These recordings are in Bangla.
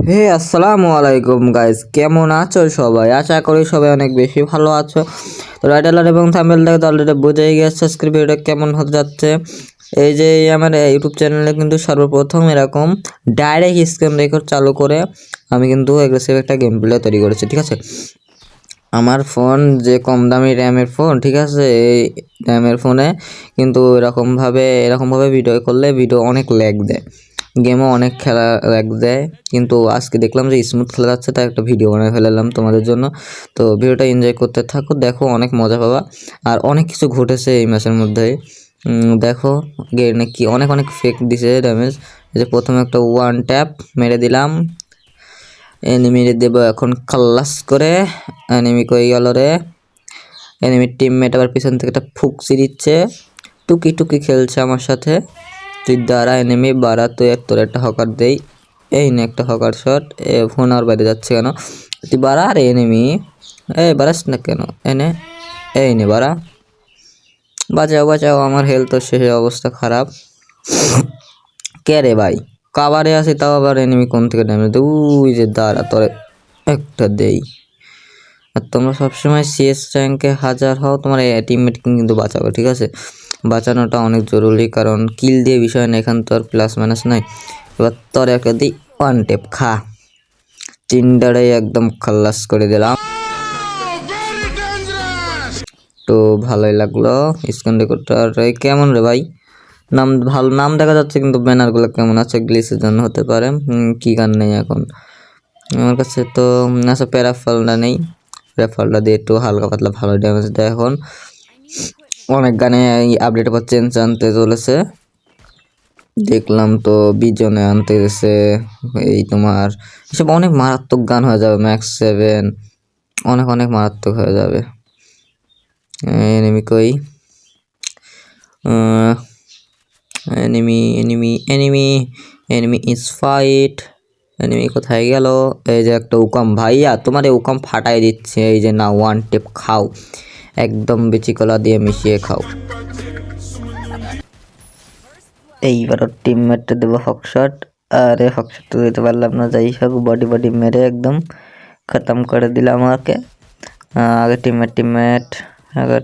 হে আসসালামু আলাইকুম গাইস, কেমন আছো সবাই? আশা করি সবাই অনেক বেশি ভালো আছো। তো টাইটেল এবং থাম্বনেল দেখে তো অলরেডি বুঝেই গেছে আজকের ভিডিওটা কেমন হতে যাচ্ছে। এই যে আমার ইউটিউব চ্যানেলে কিন্তু সর্বপ্রথম এরকম ডাইরেক্ট স্ক্রিন রেকর্ড চালু করে আমি কিন্তু এগ্রেসিভ একটা গেম প্লে তৈরি করেছি, ঠিক আছে। আমার ফোন যে কম দামি র্যামের ফোন, ঠিক আছে, এই র্যামের ফোনে কিন্তু এরকমভাবে ভিডিও করলে ভিডিও অনেক ল্যাগ দেয়, গেমও অনেক খেলা ল্যাগ দেয়। কিন্তু আজকে দেখলাম যে স্মুথ খেলা যাচ্ছে, তাই একটা ভিডিও বানিয়ে ফেলালাম তোমাদের জন্য। তো ভিডিওটা এনজয় করতে থাকো, দেখো অনেক মজা পাবা। আর অনেক কিছু ঘটেছে এই ম্যাচের মধ্যেই, দেখো গেমে কি অনেক অনেক ফেক দিছে ড্যামেজ। যে প্রথমে একটা ওয়ান ট্যাপ মেরে দিলাম, এনিমি দেব এখন খাল্লাস করে। এনিমি কই গেল রে? এনিমির টিমমেট আবার পিছন থেকে একটা ফুকসি দিচ্ছে, টুকি টুকি খেলছে আমার সাথে। তুই দাঁড়া এনিমি, বাড়া তুই তোর একটা হকার দেই। এই নে একটা হকার শট। ফোন আর বাইরে যাচ্ছে কেন? তুই বাড়া, আর এনিমি বাড়াস না কেন? এই নে বাড়া, বাঁচাও বাঁচাও, আমার হেলথ শেষে অবস্থা খারাপ। কে রে ভাই? কাবারে আছে তাও আবার এনিমি কোন থেকে ড্যামেজ দেয়? উই যে দাঁড়া, তোর একটা দেই। আর তোমরা সবসময় সিএস র্যাঙ্কে হাজার হও, তোমার টিমমেটকে কিন্তু বাঁচাবে, ঠিক আছে। বাঁচানোটা অনেক জরুরি, কারণ কিল দিয়ে বিষয় না, এখান তো আর প্লাস মাইনাস নাই। এবার তোর একটা দিই ওয়ান টেপ, খা। তিনটারে একদম খাল্লাস করে দিলাম। তো ভালোই লাগলো স্ক্রিন রেকর্ডটার। কেমন রে ভাই? ভালো নাম দেখা যাচ্ছে, কিন্তু ব্যানারগুলো কেমন আছে? গ্লিচের জন্য হতে পারে। কি গান নেই এখন আমার কাছে তো। আচ্ছা, প্যারাফলটা নেই, প্যারাফলটা দিয়ে একটু হালকা পাতলা ভালো ড্যামেজ দেয়। এখন অনেক গানে আপডেটের পর চেঞ্জ আনতে চলেছে, দেখলাম তো বিজনে আনতে গেছে। এই তোমার এসব অনেক মারাত্মক গান হয়ে যাবে, ম্যাক্স 7 অনেক অনেক মারাত্মক হয়ে যাবে। এনিমি কই? Enemy enemy enemy enemy is fight. Enemy কোথায় গেল? এই যে একটা উকাম, ভাইয়া তোমার এই উকাম ফাটাই দিচ্ছে। এই যে না, ওয়ান টেপ খাও, একদম বিচি কলা দিয়ে মিশিয়ে খাও। এইবার টিমমেটটা দেবো হকশট। আরে হকশট তো দিতে পারলাম না, যাই হোক বডি বডি মেরে একদম খতম করে দিলাম আমাকে। আগে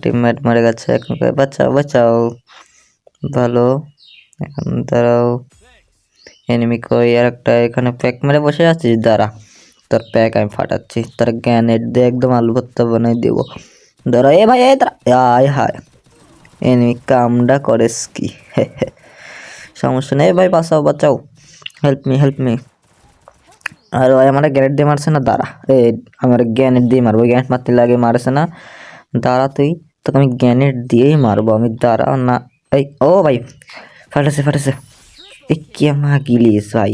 টিমমেট মরে গেছে, এখন বাঁচাও বাঁচাও। ভালো, এখন দাঁড়াও। এনিমি কই? আর একটা এখানে প্যাক মেরে বসে আছিস, দাঁড়া তোর প্যাক আমি ফাটাচ্ছি, তোর গ্যানেট দিয়ে একদম আলু ভর্তা বানাই দেবো। দাঁড়া এ ভাই, আয় হায়, এনিমি কামডা করেস কি? সমস্যা নেই ভাই, বাঁচাও বাঁচাও, হেল্প মি। আর ভাই আমার গ্যানেট দিয়ে মারছে না, দাঁড়া। আমার গ্যানেট দিয়ে মারবো, গ্যানেট মারতে লাগে, মারছে না, দাঁড়া তুই, তোকে আমি গ্যানেট দিয়েই মারবো আমি, দাঁড়া না। এই ও ভাই, ফাটেছে। কেমা গিলিস ভাই,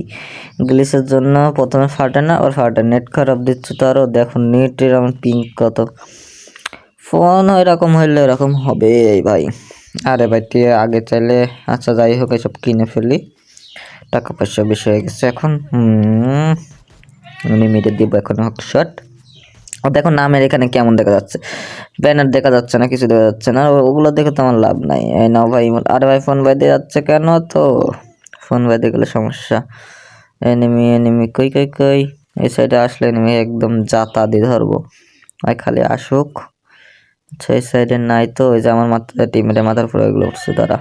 গ্লিসের জন্য প্রথমে ফাটে না, ওর ফাটে, নেট খারাপ দিচ্ছে তো। আরও দেখো নেটের আমার পিঙ্ক কত। ফোন এরকম হইলে এরকম হবে ভাই। আরে ভাই তুই আগে চাইলে, আচ্ছা যাই হোক এসব কিনে ফেলি, টাকা পয়সা বেশি হয়ে গেছে এখন। মেরে দিব এখন হকশট। ও দেখো নামের এখানে কেমন দেখা যাচ্ছে, ব্যানার দেখা যাচ্ছে না, কিছু দেখা যাচ্ছে না, ওগুলো দেখে তো আমার লাভ নাই। এই নাও ভাই। আরে ভাই ফোন বাইরে যাচ্ছে কেন? তো ফোন বাইরে গেলে সমস্যা। এনিমি কই? এই সাইডে আসলে এনিমি একদম জাতা দিয়ে ধরবো, ভাই খালি আসুক। আচ্ছা এই সাইডে নাই তো, ওই যে আমার টিমের মাথার উপরে এগুলো উঠছে, তারা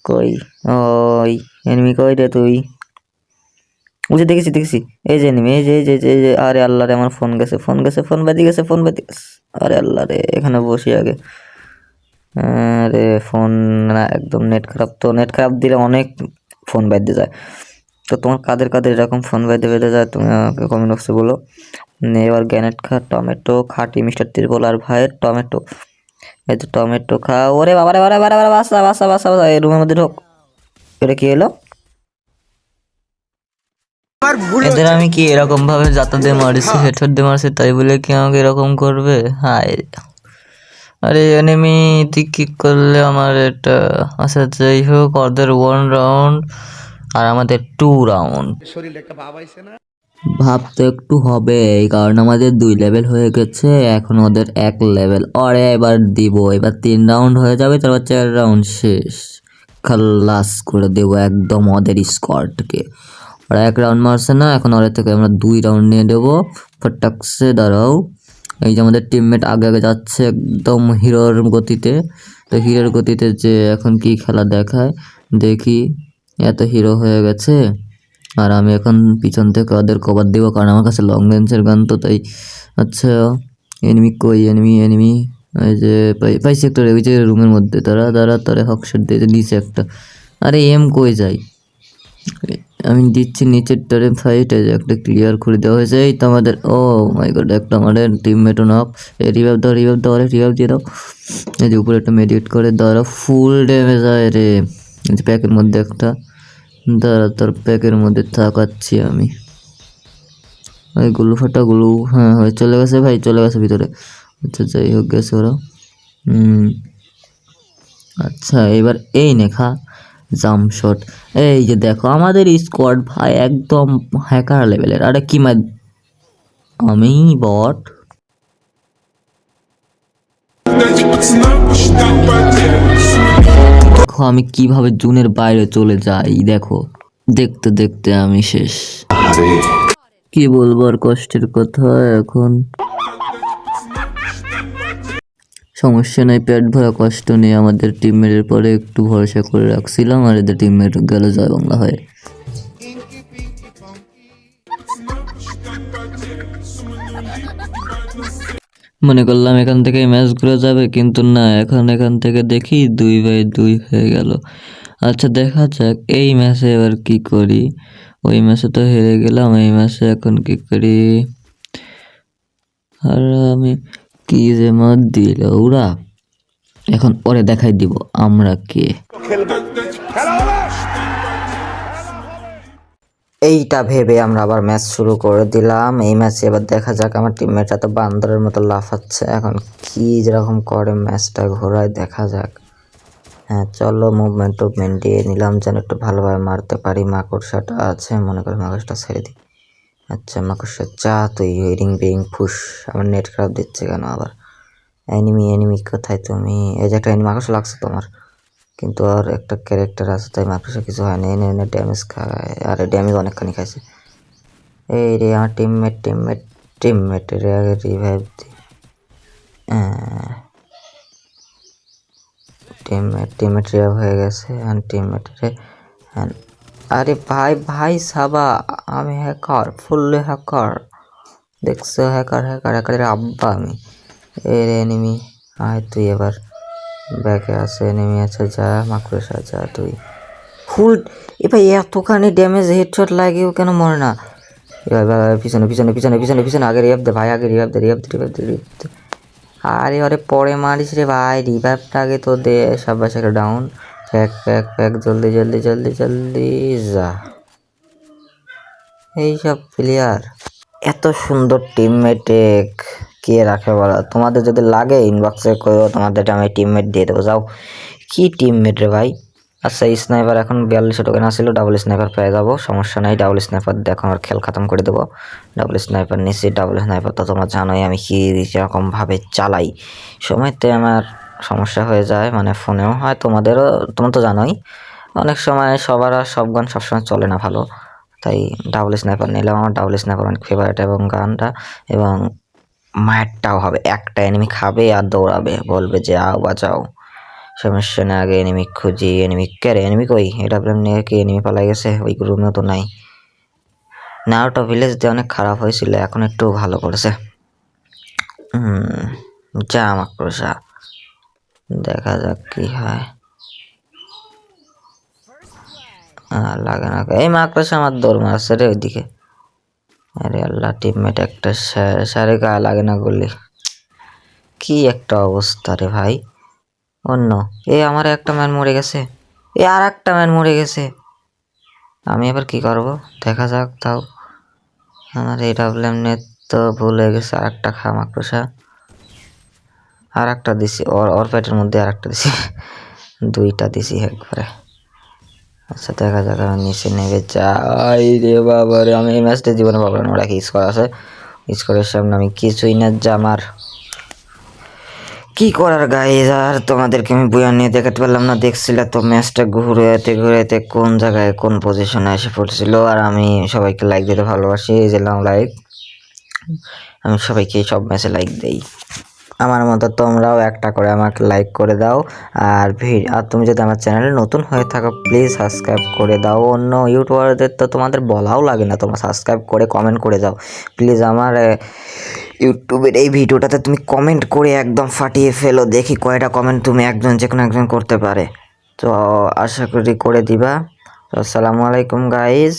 কই? ওই এনিমি কই রে তুই? ওই যে দেখেছি, এই যে এনিমি, এই যে। আরে আল্লাহ রে, আমার ফোন গেছে, ফোন বাদি গেছে। আরে আল্লাহ রে, এখানে বসি আগে। আরে ফোন না, একদম নেট খারাপ, তো নেট খারাপ দিলে অনেক ফোন বাইতে যায়। তো তোমার কাদের এরকম ফোন বেঁধে যায়, তুমি আমাকে কমেন্ট বক্সে বলো। এবার গ্যানেট খা, টমেটো খাটি মিস্টার ত্রিপল আর ভাইয়ের টমেটো। এই তো টমেটো খা। ওরে বাবারে, বারে বাসা, এই রুমের মধ্যে ঢোক। এটা কি এলো? এদের আমি কি এরকম ভাবে যাতা দিয়ে মারছি, হেডশট দিয়ে মারছি, তাই বলে কি আমাকে এরকম করবে? হায়, আরে এনিমি তুই কি করলে আমার এটা। আচ্ছা যাই হোক, ওদের 1 রাউন্ড আর আমাদের 2 রাউন্ড। ভাবতে একটু হবে, কারণ আমাদের 2 লেভেল হয়ে গেছে, এখন ওদের 1 লেভেল। আরে এবার দিব, এবার 3 রাউন্ড হয়ে যাবে, তারপর 4 রাউন্ড শেষ, খাল্লাস করে দেবো একদম ওদের স্কোয়াডকে। আর 1 রাউন্ড মারছে না, এখন ওর থেকে আমরা 2 রাউন্ড নিয়ে দেবো ফটাকসে। দাঁড়াও, এই যে আমাদের টিমমেট আগে আগে যাচ্ছে একদম হিরোর গতিতে। তো হিরোর গতিতে যে এখন কি খেলা দেখায় দেখি। এত হিরো হয়ে গেছে, আর আমি এখন পিছন থেকে ওদের কভার দেবো, কারণ আমার কাছে লং রেঞ্জের গান তো তাই। আচ্ছা, এনিমি কই? এনিমি এই যে পাইছি একটা, ওই যে রুমের মধ্যে। দাঁড়া তারে হকশট দিয়ে নিচে একটা। আরে কই যাই? আমি দিচ্ছি নিচের টারে ফাইট। এই যে একটা ক্লিয়ার করে দেওয়া হয়েছে। এই তো আমাদের, ও মাই গড, একটা আমাদের টিমমেটও নক। রিভাইভ দাও, রিভাইভ দিয়ে দাও। এই যে উপরে একটা মেডিকেট করে দাঁড়া, ফুল ড্যামেজ হয় রে। এই যে প্যাকের মধ্যে একটা, দাঁড়া তোর প্যাকের মধ্যে থাকাচ্ছি আমি। ওই গুলো, হ্যাঁ চলে গেছে ভাই, চলে গেছে ভিতরে। আচ্ছা যাই হোক, গেছে ওরা। আচ্ছা এবার এই নেখা জাম্প শট। এই যে দেখো আমাদের স্কোয়াড ভাই একদম হ্যাকার লেভেলের। আরে কি আমি বট। দেখো আমি কিভাবে জুনের বাইরে চলে যাই, দেখো দেখতে দেখতে আমি শেষ। কি বলবো আর কষ্টের কথা। এখন সমস্যা নাই, পেট ভরা কষ্ট নেই। আমাদের টিমমেটের পরে একটু ভরসা করে রাখছিলাম, আর এদের টিমমেট গেল জয় বাংলা হয়ে। মনে করলাম এখান থেকে ম্যাচ ঘুরে যাবে, কিন্তু না, এখান থেকে দেখি 2-2 হয়ে গেল। আচ্ছা দেখা যাক এই ম্যাচে এবার কি করি। ওই ম্যাচে তো হেরে গেলাম, এই ম্যাচে এখন কি করি। আর আমি কি যে মত দিল ওরা, এখন পরে দেখাই দিব আমরা কে। এইটা ভেবে আমরা আবার ম্যাচ শুরু করে দিলাম। এই ম্যাচে এবার দেখা যাক, আমার টিমমেটরা তো বান্দরের মতো লাফাচ্ছে। এখন কি যেরকম করে ম্যাচটা ঘোরায় দেখা যাক। হ্যাঁ চলো, মুভমেন্ট দিয়ে নিলাম যেন একটু ভালোভাবে মারতে পারি। মাকড়সাটা আছে, মনে করি মাকড়সাটা ছেড়ে দিই। আচ্ছা মাকড়সা যা তুই, রিং ফুস। আমার নেট খারাপ দিচ্ছে কেন আবার? এনিমি কোথায় তুমি? এই যে একটা এনিমি মাকড়সা লাগছে তোমার, কিন্তু আর একটা ক্যারেক্টার আছে তাই মাকড়সা কিছু হয় না। এনে ড্যামেজ খায়, আর ড্যামেজ অনেকখানি খাইছে। এই রে আমার টিমমেট রে, আগে রিভাইভ দি। টিমমেট রিভাইভ হয়ে গেছে। টিমমেট রে, আরে ভাই সাবা, আমি হ্যাকার, ফুললি হ্যাকার। দেখছো হ্যাকারের আব্বা আমি। এর এনিমি আয় তুই এবার। ব্যাকে আছে এনিমি আছে, যা মাকড়সা যা তুই। ফুল এ ভাই, এতখানি ড্যামেজ হেডশট লাগেও কেন মরে না? পিছনে আগে রিভাইভ দে ভাই, আগে রিভাইভ দে। আরে আরে পরে মারিস রে ভাই, রিভাইভটা আগে তো দে। সবাই একটা ডাউন। প্যাক জলদি যা। এইসব প্লেয়ার এত সুন্দর টিমমেটে কে রাখে বলো? তোমাদের যদি লাগে ইনবক্সে করো, তোমাদের আমি টিমমেট দিয়ে দেবো। যাও, কি টিমমেট রে ভাই। আচ্ছা স্নাইপার এখন 42 টোকেন আসছিল, ডাবল স্নাইপার পেয়ে যাবো, সমস্যা নাই। ডাবল স্নাইপার দেখো আমার খেল খতম করে দেবো। ডাবল স্নাইপার নিচ্ছি। ডাবল স্নাইপার তো তোমরা জানোই আমি কি রকমভাবে চালাই। সময়তে আমার সমস্যা হয়ে যায়, মানে ফোনেও হয়, তোমরা তো জানোই। অনেক সময় সব গান সবসময় চলে না ভালো, তাই ডাবল স্নাইপার নিলাম। আমার ডাবল স্নাইপার অনেক ফেভারিট, এবং গানটা এবং মায়েরটাও হবে। একটা এনিমি খাবে আর দৌড়াবে, বলবে যে আও বাঁচাও। সমস্যা না, আগে এনিমি খুঁজি। এনিমি কই? এটা নিয়ে কি এনিমি পালাই গেছে? ওই রুমেও তো নাই। নারুটো ভিলেজ দিয়ে অনেক খারাপ হয়েছিল, এখন একটু ভালো করেছে। যা মাকড়সা, দেখা যাক কি হয়। লাগে না, এই মাকড়সা আমার দৌড় মারছে রে ওইদিকে। আরে আল্লাহ, টিমমেট একটা সারে গায়ে লাগে না গুলি। কি একটা অবস্থা রে ভাই। অন্য আমার একটা ম্যান মরে গেছে, আর একটা ম্যান মরে গেছে। আমি এবার কি করব দেখা যাক। তাও আমার এই ডাবলেম নেট তো ভুল হয়ে গেছে। আর একটা খা মাকড়সা, আর একটা দিছি ওর পেটের মধ্যে, আর একটা দিছি। দুইটা দিছি একবারে। আচ্ছা দেখা যাক, আমি নিচে নেমে যাই রে বাবা রে। আমি এই ম্যাচটা জীবনে পাবো না, ওরা কি স্কোর আছে, স্কোরের সামনে আমি কিছুই না। যা আমার কি করার গাইজ, আর তোমাদেরকে আমি বইয়া নিয়ে দেখাতে পারলাম না। দেখছিলে তো ম্যাচটা ঘুরাতে ঘুরাতে কোন জায়গায় কোন পজিশনে এসে পড়ছিল। আর আমি সবাইকে লাইক দিতে ভালোবাসি, এই যে লাইক, আমি সবাইকে সব ম্যাচে লাইক দেই। আমার মতো তোমরাও একটা করে আমাকে লাইক করে দাও। আর তুমি যদি আমার চ্যানেলে নতুন হয়ে থাকো প্লিজ সাবস্ক্রাইব করে দাও। অন্য ইউটিউবারদের তো তোমাদের বলাও লাগে না, তোমরা সাবস্ক্রাইব করে কমেন্ট করে দাও প্লিজ। আমার ইউটিউবের এই ভিডিওটাতে তুমি কমেন্ট করে একদম ফাটিয়ে ফেলো, দেখি কয়টা কমেন্ট তুমি যে কোনো একজন করতে পারে। তো আশা করি করে দিবা। তো আসসালামু আলাইকুম গাইজ।